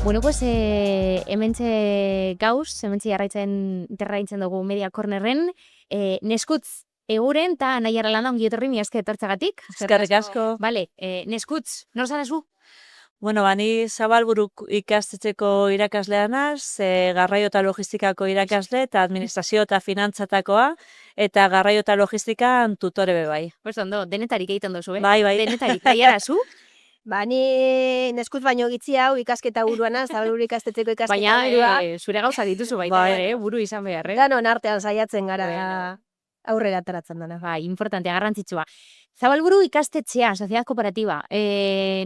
Bueno, pues hementxe gauz, hementxe jarraitzen dugu Media Cornerren, neskutz eguren eta nahi arrelanda ongi etorri mi eske etortzagatik. Eskerrik asko. Vale, neskutz, nor zarazu? Bueno, bani Zabalburuk ikastetxeko irakaslea naz, garraio eta logistikako irakasle eta administrazio eta finantzatakoa, eta garraio eta logistikan tutore be bai. Pues ondo, denetarik egiten duzu, Bai. Denetarik, taiarazu? Ni neskuz baino gitzi hau ikasketa buruana, Zabalburu ikastetxeko ikasketa burua. Baina zure gauza dituzu baita Bai. ere, buru izan behar, Danon artean saiatzen gara Bueno. aurrera ateratzen dena. Bai, importantea, garrantzitsua. Zabalburu ikastetxea, Sociedad Kooperativa,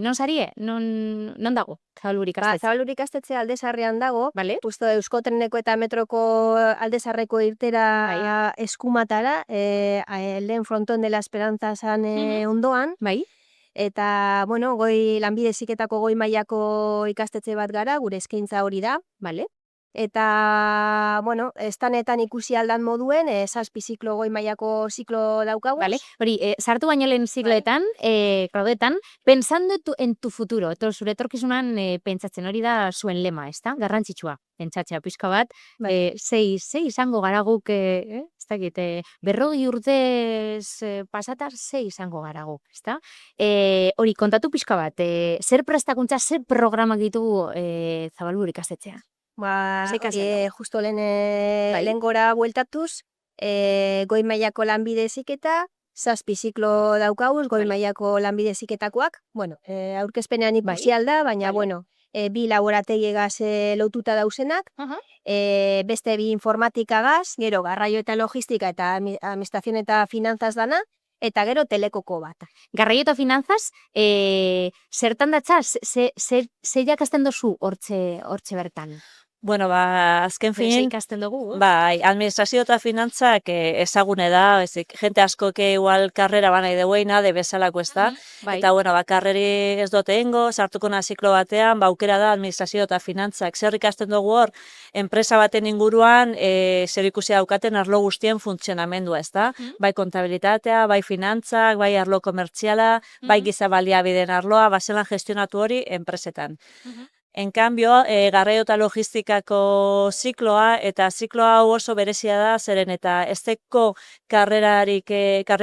non sarie? Non dago Zabalburu ikastetxea? Zabalburu ikastetxea Aldezarrean dago, Vale? justo Euskotreneko eta metroko Aldezarreko irtera eskumatara, lehen fronton de la Esperanza zan ondoan, Bai? eta, bueno, lanbide heziketako goi mailako ikastetxe bat gara, gure eskaintza hori da, Vale? eta, bueno, estanetan ikusi aldan moduen, zazpi ziklo goi mailako ziklo daukaguz. Vale? Hori, sartu baino lehen zikloetan, klaudetan, pensando en tu futuro, zure etorkizunan pentsatzen hori da zuen lema, ezta? Garrantzitsua, pentsatzea pixka bat, sei izango gara guk, ez dakit, 40 urtez pasata, sei izango gara guk, ezta? Hori, kontatu pixka bat, zer prestakuntza, zer programak ditugu Zabalburu ikastetxea? Justo lehen gora bueltatuz, goi mailako lanbide heziketa, zazpi ziklo daukaguz, goi mailako lanbide heziketakoak, bueno, aurkezpenean ikusi alda, baina, bueno, bi laborategiegaz lotuta dauzenak, beste bi informatikagaz, gero garraio eta logistika eta administrazio eta finantzaz dana, eta gero telekoko bat. Garraio eta finantzaz, zertan datza, ze jakasten dozu hortxe bertan? Bueno, azken Ze fin, ikasten dugu? bai, administrazio eta finantzak ezagune da, jente asko igual karrera banai deueina, de bezalako ez da, eta, bueno, karreri ez dote ingo, sartuko na ziklo batean, aukera da administrazio eta finantzak. Zer ikasten dugu hor, enpresa baten inguruan, zer ikusi daukaten arlo guztien funtzionamendua, ez da? Bai kontabilitatea, bai finantzak, bai arlo komertziala, bai giza baliabideen arloa, baselan gestionatu hori enpresetan. En cambio, garraio eta logistikako zikloa, eta zikloa hau oso berezia da, zeren eta ez deko karrera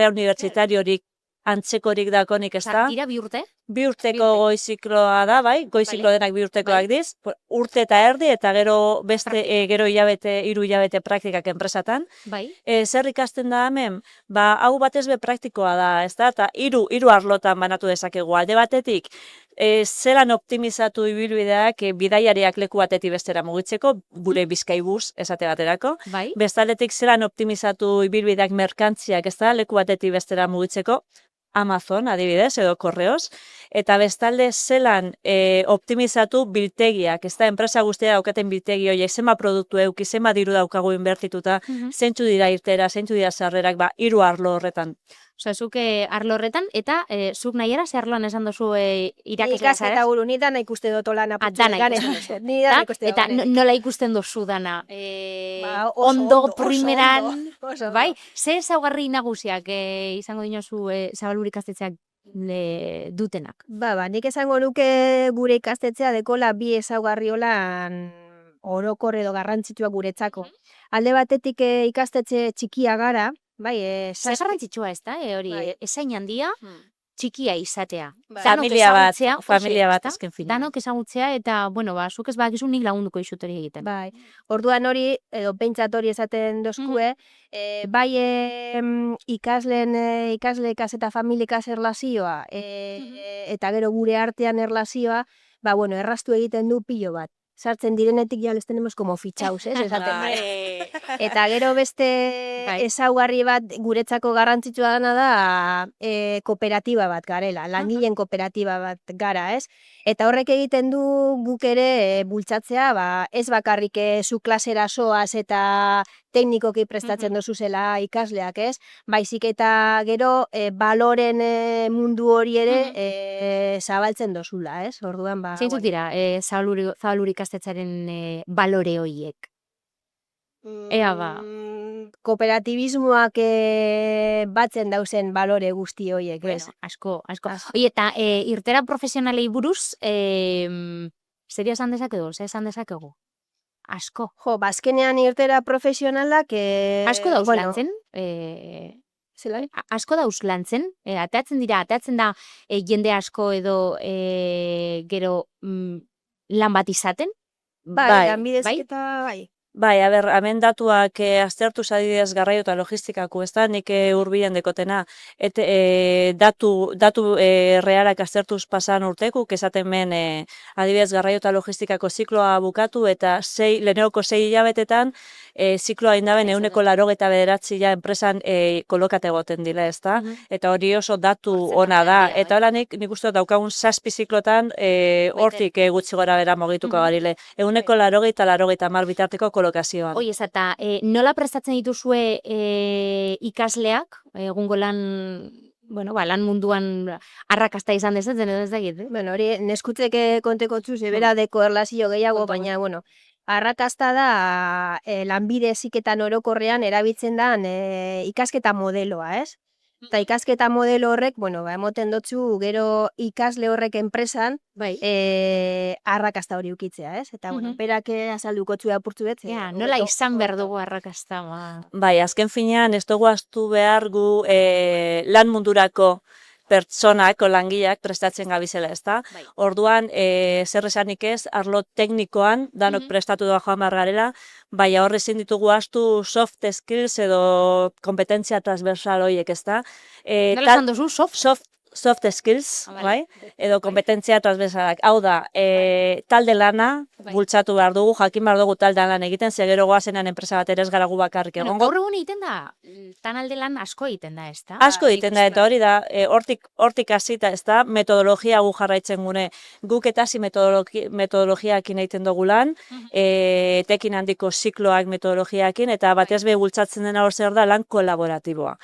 unibertsitariorik antzekorik dakonik, ez da? Dira bi urte? Bi urteko goi zikloa da, bai, goi ziklo denak bi urtekoak diz, urte eta erdi, eta gero beste, gero hiru hilabete praktikak enpresatan. Bai. Zer ikasten da hemen? Hau batez be praktikoa da, ez da? Eta hiru arlotan banatu dezakegu alde batetik, zelan optimizatu ibilbideak bidaiariak leku batetik bestera mugitzeko, gure Bizkaibus esate baterako. Bai. Bestaldetik zelan optimizatu ibilbideak merkantziak, ez da, leku batetik bestera mugitzeko, Amazon, adibidez, edo Correos, eta bestalde zelan optimizatu biltegiak, ez da, enpresa guztia daukaten biltegi horiek, zema produktu euki, zema diru daukagu inbertituta, zeintzu dira irtera, zeintzu dira sarrerak, hiru arlo horretan. Osa, zuk arlo horretan, eta zuk nahiera, ze arloan esan dozu irakasle zara? Ikasketa buru, ni dana ikusten dut olana. Dana ikusten eta nola ikusten dozu dana? Ondo, primeran, bai? Ze ezaugarri nagusiak izango dinozu Zabalburu ikastetxeak dutenak? Nik esango nuke gure ikastetxea dekola bi ezaugarri olan orokor edo garrantzitsua guretzako. Alde batetik ikastetxe txikia gara, Zer garrantzitsua ez da, hori, esain handia, txikia izatea. Familia bat, azken fina. Danok ezagutzea, eta, bueno, zuk ez bakizu nik lagunduko izut hori egiten. Bai, orduan hori, edo pentsat hori esaten dozkue, bai ikasle eta familikaz erlazioa, eta gero gure artean erlazioa, erraztu egiten du pilo bat. Sartzen direnetik ja les tenemos como fichaus, esaten. Eta gero beste ezaugarri bat guretzako garrantzitsua dana da kooperatiba bat garela, langileen kooperatiba bat gara, ez? Eta horrek egiten du guk ere bultzatzea, ez bakarrik zu klasera soaz eta teknikoki prestatzen dozuzela ikasleak, ez? Baizik eta gero baloren mundu hori ere zabaltzen dozula, ez? Orduan, zeintzuk dira Zabalburu ikastetxearen balore horiek? Ea Kooperatibismoak batzen dauzen balore guzti horiek. Asko. Eta irtera profesionalei buruz, Zeria esan dezakegu, ze esan dezakegu? Asko. Jo, bazkenean irtera profesionalak... Asko dauz bueno, lantzen, zelan? asko dauz lantzen, ateatzen da jende asko edo gero lan bat izaten. Bai, lanbidezketa, bai. Bai, hemen datuak aztertu adibidez garraio eta logistikako, ez da, nik hurbilen dekotena, datu realak aztertuz pasan urtekuk, esaten men adibidez garraio eta logistikako zikloa bukatu, eta lehenengoko 6 hilabetetan zikloa indaben 99 ja enpresan kolokate egoten dira, ez da, eta hori oso datu ona da, eta hola nik uste daukagun 7 ziklotan hortik gutxi gora bera mogituko garile, 190 bitarteko kolokazioan. Hoi ez, eta nola prestatzen dituzue ikasleak, egungo lan lan munduan arrakasta izan dezatzen edo ez dakit, Bueno, hori neskutzek kontekotzu zebera deko erlazio gehiago, baina, bueno, arrakasta da lanbide heziketan orokorrean erabiltzen da ikasketa modeloa, ez? Eta ikasketa modelo horrek, bueno, emoten dotzu gero ikasle horrek enpresan arrakasta hori ukitzea, ez? Eta, bueno, berak azalduko txu apurtzu bet. Nola izan behar dugu arrakasta? Bai, azken finean, ez dugu aztu behar gu lan mundurako pertsonak, langileak prestatzen gabizela, ez da? Orduan, zer esanik ez, arlo teknikoan, danok prestatu doa joan behar garela, bai, horre ezin ditugu astu soft skills edo kompetentzia transversal horiek, ez da? Nola esan duzu, soft skills, bai? Edo kompetentzia transversalak. Hau da, talde lana, bultzatu behar dugu, jakin behar dugu talde lan egiten, zegero goazenan enpresa bat ere ez gara gu bakarrik egongo. Gaur egun egiten da, talde lan asko egiten da, ez da? Asko egiten da, eta hori da, hortik hasita, ez da, metodologia gu jarraitzen gune, guk eta zi metodologiakin egiten dugu lan, tekin handiko zikloak metodologiakin, eta batez be bultzatzen dena hor zer da lan kolaboratiboa.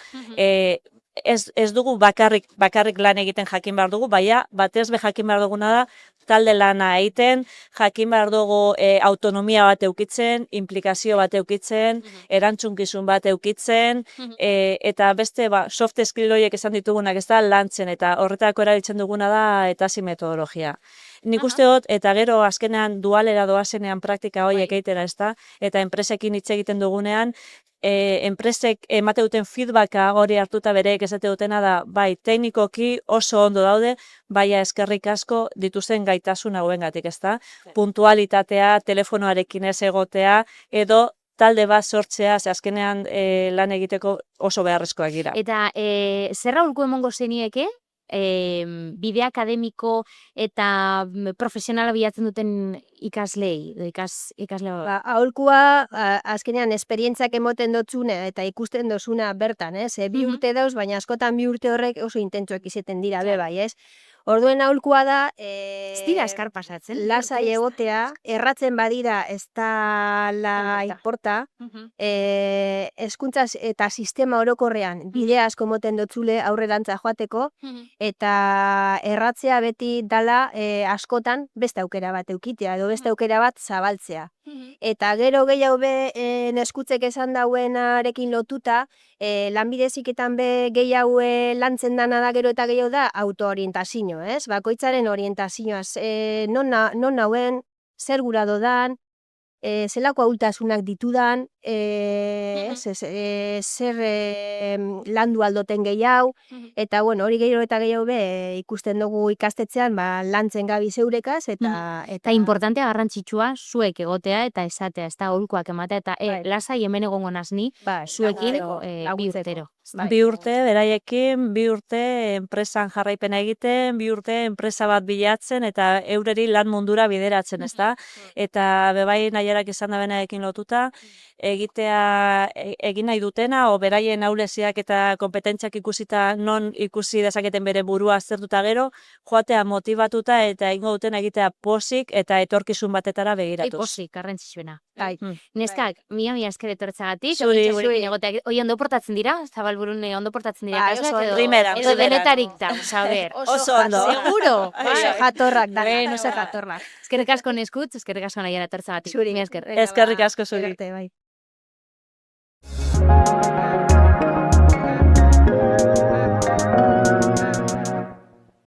Ez dugu bakarrik lan egiten jakin behar dugu, baina batez be jakin behar duguna da talde lana egiten, jakin behar dugu autonomia bat eukitzen, implikazio bat eukitzen, erantzunkizun bat eukitzen, eta beste soft skill horiek esan ditugunak ez da lantzen, eta horretako erabiltzen duguna da eta metodologia. Nik uste dut, eta gero azkenean dualera doazenean praktika horiek egitera ez da, eta enpresekin hitz egiten dugunean, enpresek emate duten feedbacka hori hartuta bereek esate dutena da, bai, teknikoki oso ondo daude, baina eskerrik asko dituzen gaitasun hauengatik, ezta? Puntualitatea, telefonoarekin ez egotea, edo talde bat sortzea, ze azkenean lan egiteko oso beharrezkoak dira. Eta zer aholku emongo zenieke? Bide akademiko eta profesionala bilatzen duten ikaslei, ikasle... Aholkua, azkenean, esperientzak emoten dotzune eta ikusten dozuna bertan, ez? 2 urte dauz, baina askotan 2 urte horrek oso intentsuak izeten dira, bai, ez? Orduen aholkua da... Ez dira eskar pasatzen. Lasai egotea, erratzen badira ez da la importa, hezkuntza eta sistema orokorrean bide asko moten dotzule aurrerantza joateko, eta erratzea beti dala askotan beste aukera bat eukitea, edo beste aukera bat zabaltzea. Eta gero gehiago neskutzek esan dauenarekin lotuta, lanbide heziketan gehiago lantzen dana da gero eta gehiago da autoorientazio, ez? Bakoitzaren orientazioa, non nauen, zer gura dodan, zelako ahultasunak ditudan, zer landu aldoten gehiago, eta bueno, hori gero eta gehiago ikusten dugu ikastetzean lantzen gabi zeurekaz, eta importantea garrantzitsua zuek egotea eta esatea, ez da aholkuak ematea, eta lasai hemen egongo nazni, zuekin 2 urtero. 2 urte, beraiekin, 2 urte enpresan jarraipena egiten, 2 urte enpresa bat bilatzen, eta eureri lan mundura bideratzen, ez da? Eta bebai nahiarak izan da benaekin lotuta, egin nahi dutena, o beraien ahuleziak eta kompetentziak ikusita non ikusi dezaketen bere burua aztertuta gero, joatea motibatuta eta egingo dutena egitea posik eta etorkizun batetara begiratuz. Posik, garrantzitsuena. Neskak, mila esker etortzagatik, zuri egoteak, oi ondo portatzen dira, zabalburun ondo portatzen dira, edo denetarik da, saber. Oso ondo. Seguro. Jatorrak da, oso jatorrak. Eskerrik asko neskutz, eskerrik asko nahiara etortzagatik. Zuri, eskerrik asko zuri. Bai.